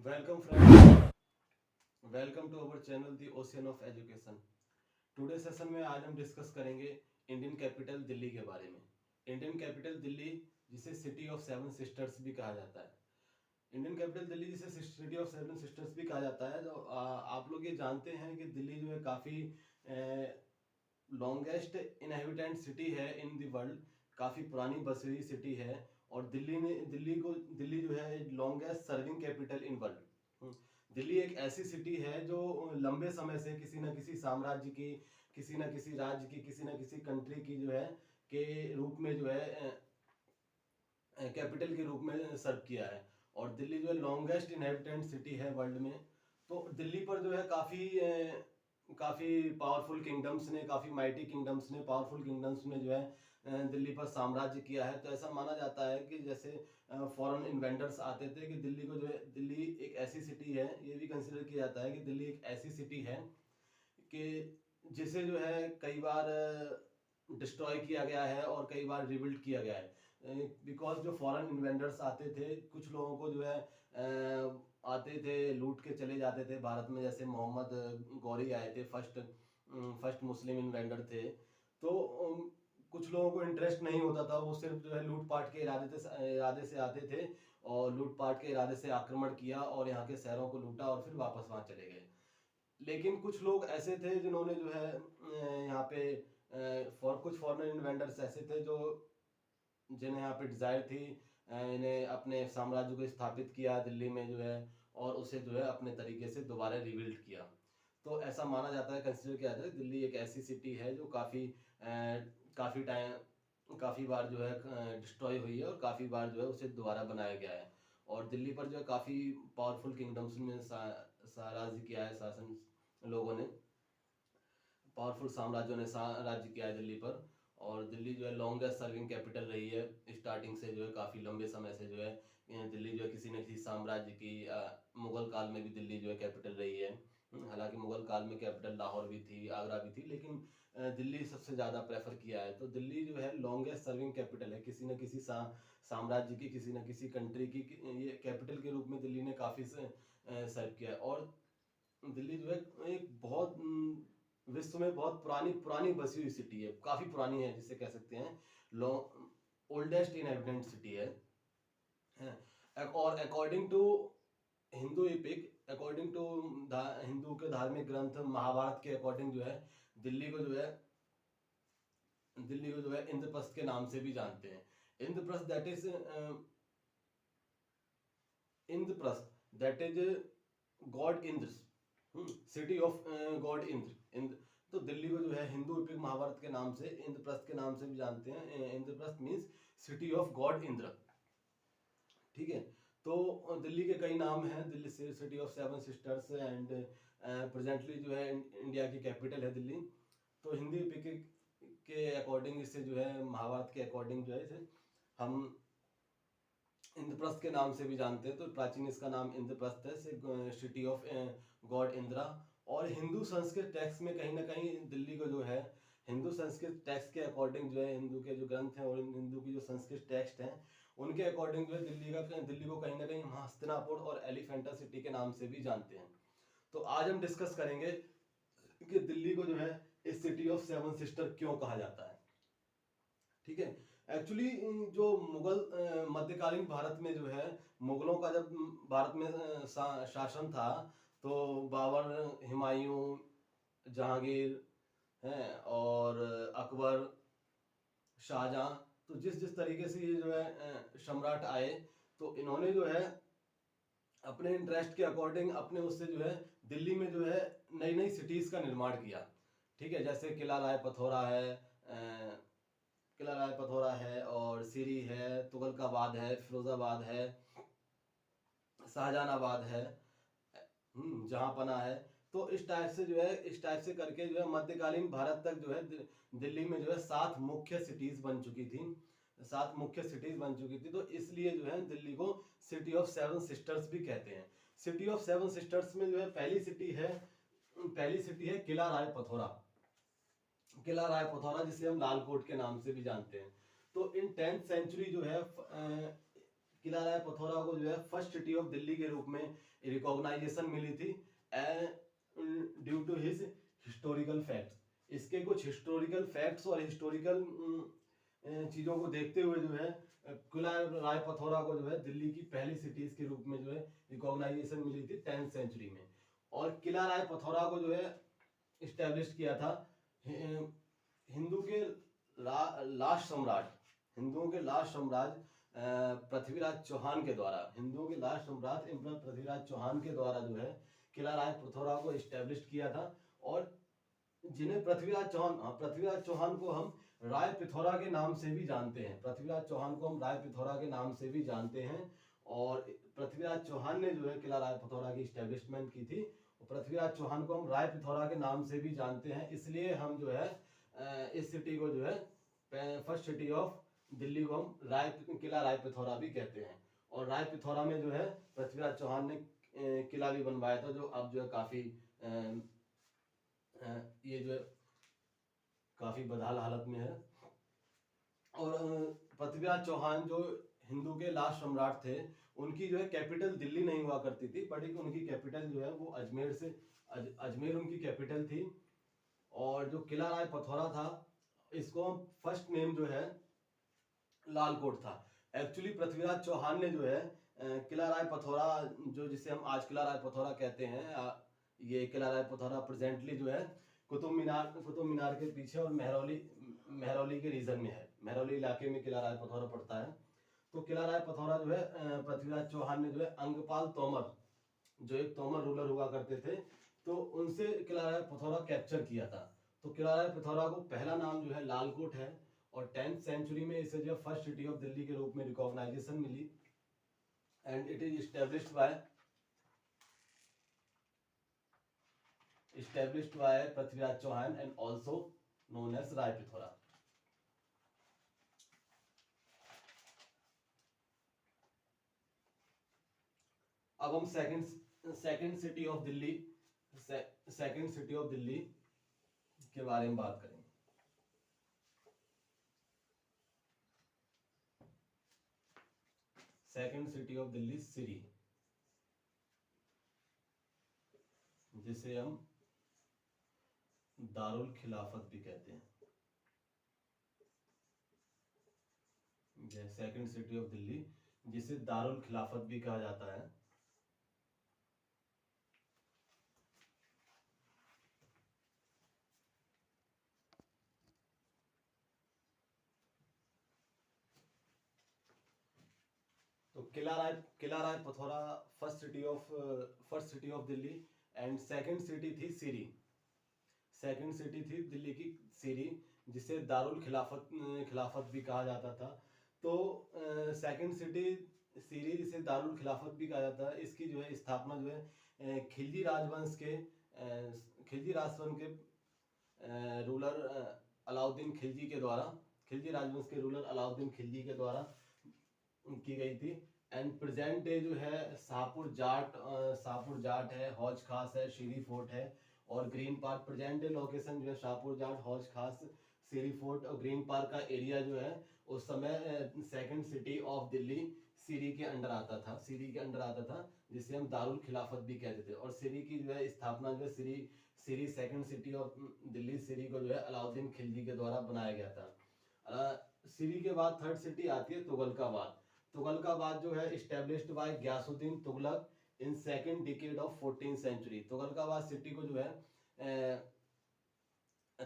Welcome friends, welcome to our channel The Ocean of Education. Today session में आज हम discuss करेंगे Indian capital Delhi के बारे में। इंडियन कैपिटल दिल्ली जिसे सिटी ऑफ सेवन सिस्टर्स भी कहा जाता है। इंडियन कैपिटल दिल्ली जिसे सिटी ऑफ सेवन सिस्टर्स भी कहा जाता है। तो आप लोग ये जानते हैं कि दिल्ली जो है काफ़ी लॉन्गेस्ट इनहेबिटेंट सिटी है इन द वर्ल्ड, काफ़ी पुरानी बसी हुई सिटी है। और दिल्ली जो है longest serving capital in world. Delhi एक ऐसी सिटी है जो लंबे समय से किसी न किसी साम्राज्य की, किसी न किसी राज्य की, किसी न किसी कंट्री की जो है के रूप में जो है कैपिटल के रूप में सर्व किया है। और दिल्ली जो है लॉन्गेस्ट इनहेबिटेंट सिटी है वर्ल्ड में। तो दिल्ली पर जो है काफ़ी पावरफुल किंगडम्स ने, काफ़ी माइटी किंगडम्स ने, पावरफुल किंगडम्स ने जो है दिल्ली पर साम्राज्य किया है। तो ऐसा माना जाता है कि जैसे फॉरेन इन्वेंटर्स आते थे कि दिल्ली को जो है, दिल्ली एक ऐसी सिटी है, ये भी कंसिडर किया जाता है कि दिल्ली एक ऐसी सिटी है कि जिसे जो है कई बार डिस्ट्रॉय किया गया है और कई बार रिबिल्ड किया गया है। बिकॉज जो फॉरेन इन्वेंटर्स आते थे, कुछ लोगों को जो है आते थे, लूट के चले जाते थे भारत में। जैसे मोहम्मद गौरी आए थे, फर्स्ट मुस्लिम इन्वेंटर थे। तो कुछ लोगों को इंटरेस्ट नहीं होता था, वो सिर्फ जो है लूटपाट के इरादे से आते थे और लूटपाट के इरादे से आक्रमण किया और यहाँ के शहरों को लूटा और फिर वापस वहाँ चले गए। लेकिन कुछ लोग ऐसे थे जिन्होंने जो है यहाँ पे कुछ फॉरेन इन्वेंटर्स ऐसे थे जो जिन्हें यहाँ पे डिजायर थी इन्हें अपने साम्राज्य को स्थापित किया दिल्ली में जो है, और उसे जो है अपने तरीके से दोबारा रिबिल्ड किया। तो ऐसा माना जाता है, कंसिडर किया जाता है, दिल्ली एक ऐसी सिटी है जो काफ़ी बार जो है डिस्ट्रॉय हुई है और काफ़ी बार जो है उसे दोबारा बनाया गया है। और दिल्ली पर जो है काफ़ी पावरफुल किंगडम्स में राज्य किया है, शासन लोगों ने, पावरफुल साम्राज्यों ने राज्य किया है दिल्ली पर। और दिल्ली जो है लॉन्गेस्ट सर्विंग कैपिटल रही है स्टार्टिंग से, जो है काफ़ी लंबे समय से जो है दिल्ली जो है किसी न किसी साम्राज्य की, मुगल काल में भी दिल्ली जो है कैपिटल रही है। हालांकि मुगल काल में कैपिटल लाहौर भी थी, आगरा भी थी, लेकिन दिल्ली सबसे ज़्यादा प्रेफर किया है। तो दिल्ली जो है लॉन्गेस्ट सर्विंग कैपिटल है किसी न किसी साम्राज्य की, किसी न किसी कंट्री की। ये कैपिटल के रूप में दिल्ली ने काफ़ी सर्व किया है। और दिल्ली जो है एक बहुत विश्व में बहुत पुरानी पुरानी बसी हुई सिटी है, काफी पुरानी है, जिसे कह सकते हैं ओल्डेस्ट इनहेबिटेंट सिटी है। और according to Hindu epic, according to Hindu के धार्मिक ग्रंथ महाभारत के अकॉर्डिंग जो है दिल्ली को जो है इंद्रप्रस्थ के नाम से भी जानते हैं। Indraprastha that is God Indra, city of God Indra. तो दिल्ली को जो है हिंदू एपिक महाभारत के नाम से, इंद्रप्रस्थ के नाम से भी जानते हैं। Indraprastha means city of God Indra, ठीक है। तो दिल्ली के कई नाम हैं, Delhi city of seven sisters, and presently जो है इंडिया की कैपिटल है दिल्ली। तो हिंदी एपिक के अकॉर्डिंग इसे जो है, महाभारत के अकॉर्डिंग जो है इसे हम इंद्रप्रस्थ के नाम से भी जानते हैं। तो प्राचीन इसका नाम इंद्रप्रस्थ है, सिटी ऑफ गॉड इंद्रा। और हिंदू संस्कृत टेक्स्ट में कहीं ना कहीं दिल्ली को जो है, हिंदू संस्कृत टेक्स्ट के अकॉर्डिंग जो है, हिंदू के जो ग्रंथ हैं और हिंदू की जो संस्कृत टेक्स्ट हैं उनके अकॉर्डिंग जो है दिल्ली को कहीं ना कहीं हस्तिनापुर और एलिफेंटा सिटी के नाम से भी जानते हैं। तो आज हम डिस्कस करेंगे कि दिल्ली को जो है इस सिटी ऑफ सेवन सिस्टर क्यों कहा जाता है, ठीक है। एक्चुअली जो मुगल मध्यकालीन भारत में जो है, मुगलों का जब भारत में शासन था, तो बाबर, हुमायूं, जहांगीर हैं और अकबर, शाहजहां, तो जिस जिस तरीके से ये जो है सम्राट आए, तो इन्होंने जो है अपने इंटरेस्ट के अकॉर्डिंग, अपने उससे जो है दिल्ली में जो है नई नई सिटीज का निर्माण किया, ठीक है। जैसे किला राय पथौरा है और सीरी है, तुगलकाबाद है, फिरोजाबाद है, शाहजहानाबाद है, जहांपना है। तो इस टाइप से जो है, इस टाइप से करके जो है मध्यकालीन भारत तक जो है दिल्ली में जो है 7 मुख्य सिटीज बन चुकी थी, 7 मुख्य सिटीज बन चुकी थी। तो इसलिए जो है दिल्ली को सिटी ऑफ सेवन सिस्टर्स भी कहते हैं। सिटी ऑफ सेवन सिस्टर्स में जो है पहली सिटी है किला राय पथौरा, जिसे हम लाल कोट के नाम से भी जानते हैं। तो इन 10th सेंचुरी जो है किला राय पिथौरा को जो है फर्स्ट सिटी ऑफ दिल्ली के रूप में रिकॉग्नाइजेशन मिली थी due to his historical facts. इसके कुछ हिस्टोरिकल फैक्ट्स और हिस्टोरिकल चीज़ों को देखते हुए जो है किला राय पिथौरा को जो है दिल्ली की पहली सिटीज के रूप में जो है रिकॉग्नाइजेशन मिली थी 10th सेंचुरी में। और किला राय पिथौरा को जो है इस्टेब्लिश किया था हिंदू के लास्ट सम्राट, हिंदुओं के लास्ट सम्राट पृथ्वीराज चौहान के द्वारा, हिंदुओं के लास्ट सम्राट एम्परर पृथ्वीराज चौहान के द्वारा जो है किला राय पिथौरा को इस्टेब्लिश किया था। और जिन्हें पृथ्वीराज चौहान को हम राय पिथौरा के नाम से भी जानते हैं, पृथ्वीराज चौहान को हम राय पिथौरा के नाम से भी जानते हैं। और पृथ्वीराज चौहान ने जो है किला राय पिथौरा की इस्टेब्लिशमेंट की थी। पृथ्वीराज चौहान को हम राय पिथौरा के नाम से भी जानते हैं, इसलिए हम जो है इस सिटी को जो है फर्स्ट सिटी ऑफ दिल्ली को हम किला राय पिथौरा भी कहते हैं। और राय पिथौरा में जो है पृथ्वीराज चौहान ने किला भी बनवाया था, जो अब जो है काफी ये जो है काफी बदहाल हालत में है। और पृथ्वीराज चौहान जो हिंदू के लास्ट सम्राट थे, उनकी जो है कैपिटल दिल्ली नहीं हुआ करती थी, बट उनकी कैपिटल जो है वो अजमेर उनकी कैपिटल थी। और जो किला राय पिथौरा था, इसको फर्स्ट नेम जो है लालकोट था। एक्चुअली पृथ्वीराज चौहान ने जो है किला राय पिथौरा, जो जिसे हम आज किला राय पिथौरा कहते हैं, ये किला राय पिथौरा प्रेजेंटली जो है कुतुब मीनार के पीछे और मेहरौली के रीजन में है, मेहरौली इलाके में किला राय पिथौरा पड़ता है। तो किला राय पिथौरा जो है पृथ्वीराज चौहान ने जो है अंगपाल तोमर, जो एक तोमर रूलर हुआ करते थे, तो उनसे किला राय पिथौरा कैप्चर किया था। तो किला राय पिथौरा को पहला नाम जो है लालकोट है। और 10th सेंचुरी में इसे जो फर्स्ट सिटी ऑफ दिल्ली के रूप में रिकॉग्नाइजेशन मिली। And it is established by Prithviraj Chauhan and also known as Rai Pithora. अब हम सेकंड सिटी ऑफ दिल्ली के बारे में बात करेंगे। सेकंड सिटी ऑफ दिल्ली सिरी, जिसे हम दारुल खिलाफत भी कहते हैं। सेकंड सिटी ऑफ दिल्ली, जिसे दारुल खिलाफत भी कहा जाता है। तो Qila Rai Pithora first city of Delhi. And second city थी सिरी, सेकंड सिटी थी दिल्ली की सिरी, जिसे दारुल खिलाफत भी कहा जाता था। तो सेकंड सिटी सिरी, जिसे दारुल खिलाफत भी कहा जाता है, इसकी जो है स्थापना जो है खिलजी राजवंश के रूलर अलाउद्दीन खिलजी के द्वारा, खिलजी राजवंश के रूलर अलाउद्दीन खिलजी के द्वारा की गई थी। एंड प्रेजेंट डे जो है शाहपुर जाट है, हौज खास है, शीरी फोर्ट है और green park. Present day location जो है शाहपुर जाट, हौज खास, शीरी फोर्ट और ग्रीन पार्क का एरिया जो है उस समय सेकंड सिटी ऑफ दिल्ली सिरी के अंडर आता था, जिसे हम दारुल खिलाफत भी कहते थे। और सिरी की जो है स्थापना जो है सिरी सेकंड सिटी ऑफ दिल्ली सिरी को जो है अलाउद्दीन खिलजी के द्वारा बनाया गया था। सिरी के बाद थर्ड सिटी आती है तुगलकाबाद जो है established by Ghiyasuddin Tughlaq in second decade of 14th century. Tughlaqabad city को जो है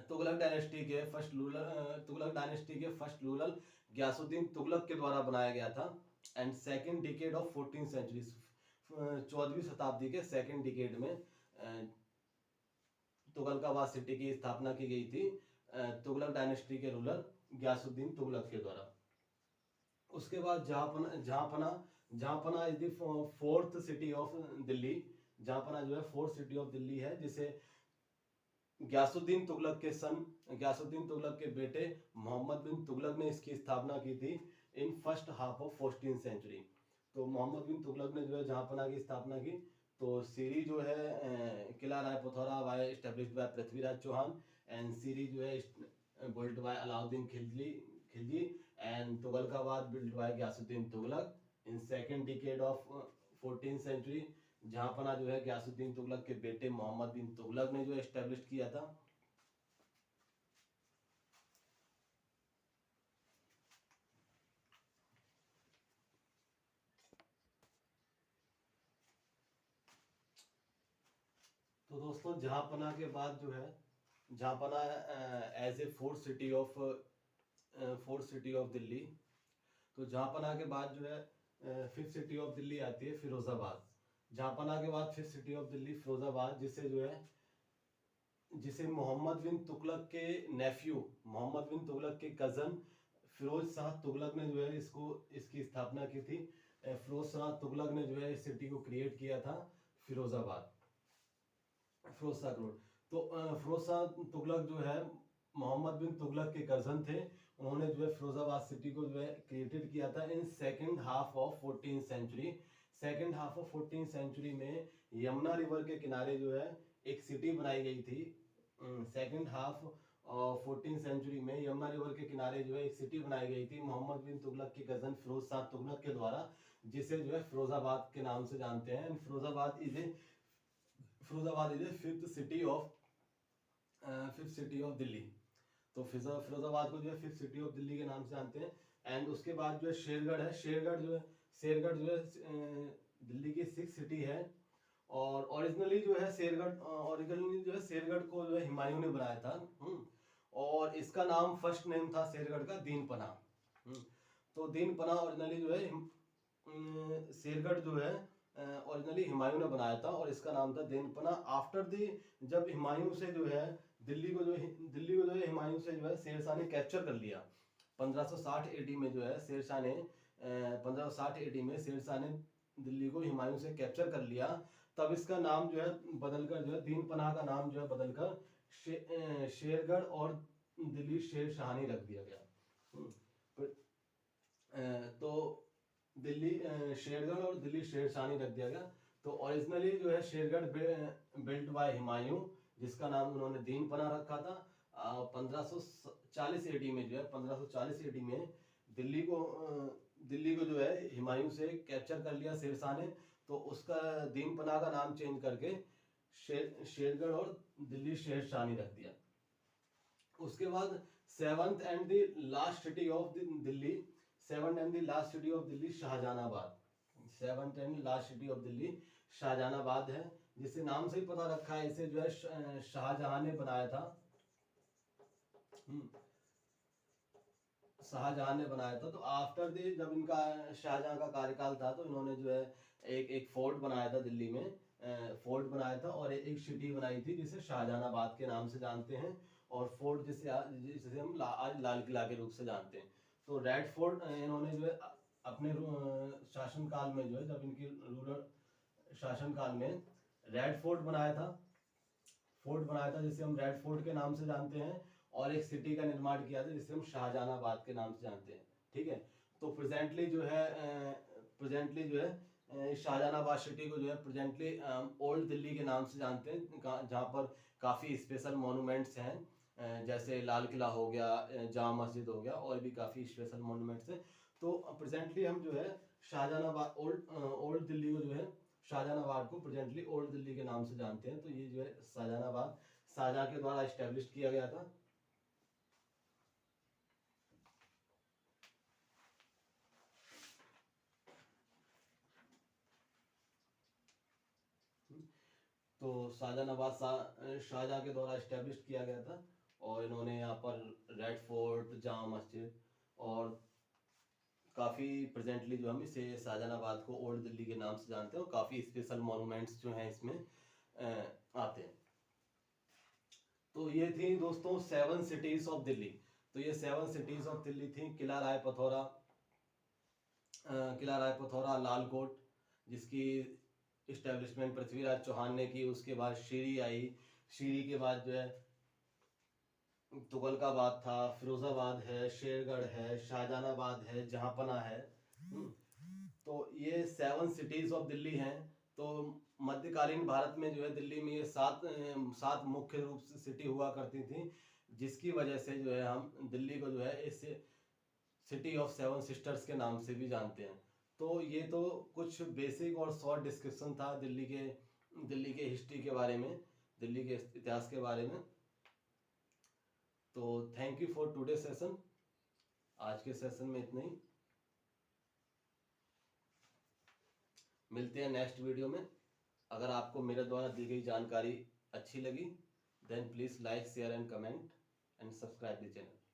तुगलक डायनेस्टी के फर्स्ट रूलर गयासुद्दीन तुगलक के द्वारा बनाया गया था। एंड second decade of 14th century, 14वीं शताब्दी के सेकंड डिकेड में तुगलकाबाद सिटी की स्थापना की गई थी तुगलक डायनेस्टी के रूलर गयासुद्दीन तुगलक के द्वारा। उसके बाद Jahanpanah is the fourth city of Delhi. Jahanpanah जो है फोर्थ सिटी ऑफ दिल्ली है, जिसे गयासुद्दीन तुगलक के बेटे मोहम्मद बिन तुगलक ने इसकी स्थापना की थी in first half of 14th century. तो मोहम्मद बिन तुगलक ने जो है जहांपना की स्थापना की। तो सिरी जो है Qila Rai Pithora by established by Prithviraj Chauhan and Siri जो है built by Alauddin Khilji and Tughlaqabad built by Ghiyasuddin Tughlaq in second decade of 14th century Jahanpanah जो है गयासुद्दीन तुगलक के बेटे मोहम्मद बिन तुगलक ने जो एस्टेब्लिश किया था। तो दोस्तों जहांपना के बाद जो है Jahanpanah as a fourth city of Delhi, तो जहांपना के बाद जो है फिफ्थ सिटी ऑफ दिल्ली आती है फिरोजाबाद। जहांपना के बाद fifth city of Delhi Firozabad, जिसे मोहम्मद बिन तुगलक के नेफ्यू, मोहम्मद बिन तुगलक के कजन फिरोज शाह तुगलक ने जो है इसकी स्थापना की थी। फिरोज शाह तुगलक ने जो है इस सिटी को क्रिएट किया था फिरोजाबाद, फिरोज शाह तुगलक। तो फिरोज शाह तुगलक जो है मोहम्मद बिन तुगलक के कजन थे। उन्होंने जो है फिरोजाबाद सिटी को जो है क्रिएटेड किया था in second half of 14th century. Second half of 14th century में यमुना रिवर के किनारे जो है एक सिटी बनाई गई थी। सेकेंड हाफ 14th सेंचुरी में यमुना रिवर के किनारे जो है एक सिटी बनाई गई थी मोहम्मद बिन तुगलक के कजन फिरोज शाह तुगलक के द्वारा, जिसे जो है फिरोजाबाद के नाम से जानते हैं। Firozabad is A fifth city of Delhi. तो फिरोजाबाद को जो है फिफ्थ सिटी ऑफ दिल्ली के नाम से जानते हैं। एंड उसके बाद जो है शेरगढ़ है। शेरगढ़ जो है दिल्ली की सिक्स सिटी है। और ओरिजिनली जो है शेरगढ़ को जो है हुमायूं ने बनाया था। और इसका नाम फर्स्ट नेम था शेरगढ़ का दीनपना। तो दीनपना ओरिजिनली जो है शेरगढ़ जो है ओरिजिनली हुमायूं ने बनाया था और इसका नाम था दीनपना। आफ्टर दी जब हुमायूं से जो है दिल्ली को जो है हुमायूं से जो है शेरशाह ने कैप्चर कर लिया 1560 एडी में। जो है शेरशाह ने 1560 एडी में शेरशाह ने दिल्ली को हुमायूं से कैप्चर कर लिया। तब इसका नाम जो है बदलकर जो है दीनपना का नाम जो है बदलकर शेरगढ़ और दिल्ली शेरशाही रख दिया गया। तो दिल्ली शेरगढ़ और दिल्ली शेरशाही रख दिया गया। तो ओरिजिनली जो है शेरगढ़ बिल्ट बाय हुमायूं, जिसका नाम उन्होंने दीनपना रखा था। 1540 एडी में जो है 1540 एडी में दिल्ली को जो है हुमायूं से कैप्चर कर लिया शेरशाह ने। तो उसका दीनपना का नाम चेंज करके शेरगढ़ और दिल्ली शेरशाही रख दिया। उसके बाद seventh and the last city of Delhi Shahjahanabad. Seventh and last city of Delhi Shahjahanabad है, जिसे नाम से ही पता रखा है। इसे जो है शाहजहां ने बनाया था। शाहजहां ने बनाया था। तो आफ्टर द जब इनका शाहजहां का कार्यकाल था तो इन्होंने जो है एक फोर्ट बनाया था दिल्ली में। फोर्ट बनाया था और एक सिटी बनाई थी जिसे शाहजहानाबाद के नाम से जानते हैं। और फोर्ट जिसे हम आज लाल किला के रूप से जानते हैं। तो रेड फोर्ट इन्होंने जो है अपने शासनकाल में जो है जब इनकी रूलर शासनकाल में रेड फोर्ट बनाया था जिसे हम रेड फोर्ट के नाम से जानते हैं। और एक सिटी का निर्माण किया था जिसे हम शाहजहानाबाद के नाम से जानते हैं। ठीक है। तो प्रेजेंटली जो है शाहजहानाबाद सिटी को जो है प्रेजेंटली ओल्ड दिल्ली के नाम से जानते हैं, जहाँ पर काफ़ी स्पेशल मॉन्यूमेंट्स हैं, जैसे लाल किला हो गया, जामा मस्जिद हो गया, और भी काफ़ी स्पेशल मॉन्यूमेंट्स हैं। तो प्रेजेंटली हम जो है शाहजहानाबाद ओल्ड दिल्ली को जो है शाहजहानाबाद को प्रेजेंटली ओल्ड दिल्ली के नाम से जानते हैं। तो ये जो है शाहजहानाबाद शाहजहां के द्वारा एस्टेब्लिश किया गया था। तो शाहजहानाबाद शाहजहां के द्वारा एस्टेब्लिश किया गया था। और इन्होंने यहाँ पर रेड फोर्ट, जामा मस्जिद और काफ़ी प्रेजेंटली जो हम इसे शाहजहानाबाद को ओल्ड दिल्ली के नाम से जानते हैं। और काफ़ी स्पेशल मॉन्यूमेंट्स जो हैं इसमें आते हैं। तो ये थी दोस्तों 7 सिटीज ऑफ दिल्ली। तो ये 7 सिटीज ऑफ दिल्ली थी। किला राय पथौरा, लालकोट जिसकी इस्टेब्लिशमेंट पृथ्वीराज चौहान ने की। उसके बाद शीरी आई। शीरी के बाद जो है तुगलकाबाद था, फिरोजाबाद है, शेरगढ़ है, शाहजहानाबाद है, जहांपना है। तो ये 7 सिटीज ऑफ दिल्ली हैं। तो मध्यकालीन भारत में जो है दिल्ली में ये सात मुख्य रूप से सिटी हुआ करती थी, जिसकी वजह से जो है हम दिल्ली को जो है इस सिटी ऑफ 7 सिस्टर्स के नाम से भी जानते हैं। तो ये तो कुछ बेसिक और शॉर्ट डिस्क्रिप्शन था दिल्ली के हिस्ट्री के बारे में, दिल्ली के इतिहास के बारे में। तो thank you for today session. आज के सेशन में इतना ही, मिलते हैं नेक्स्ट वीडियो में। अगर आपको मेरे द्वारा दी गई जानकारी अच्छी लगी, then please like share and comment and subscribe the channel.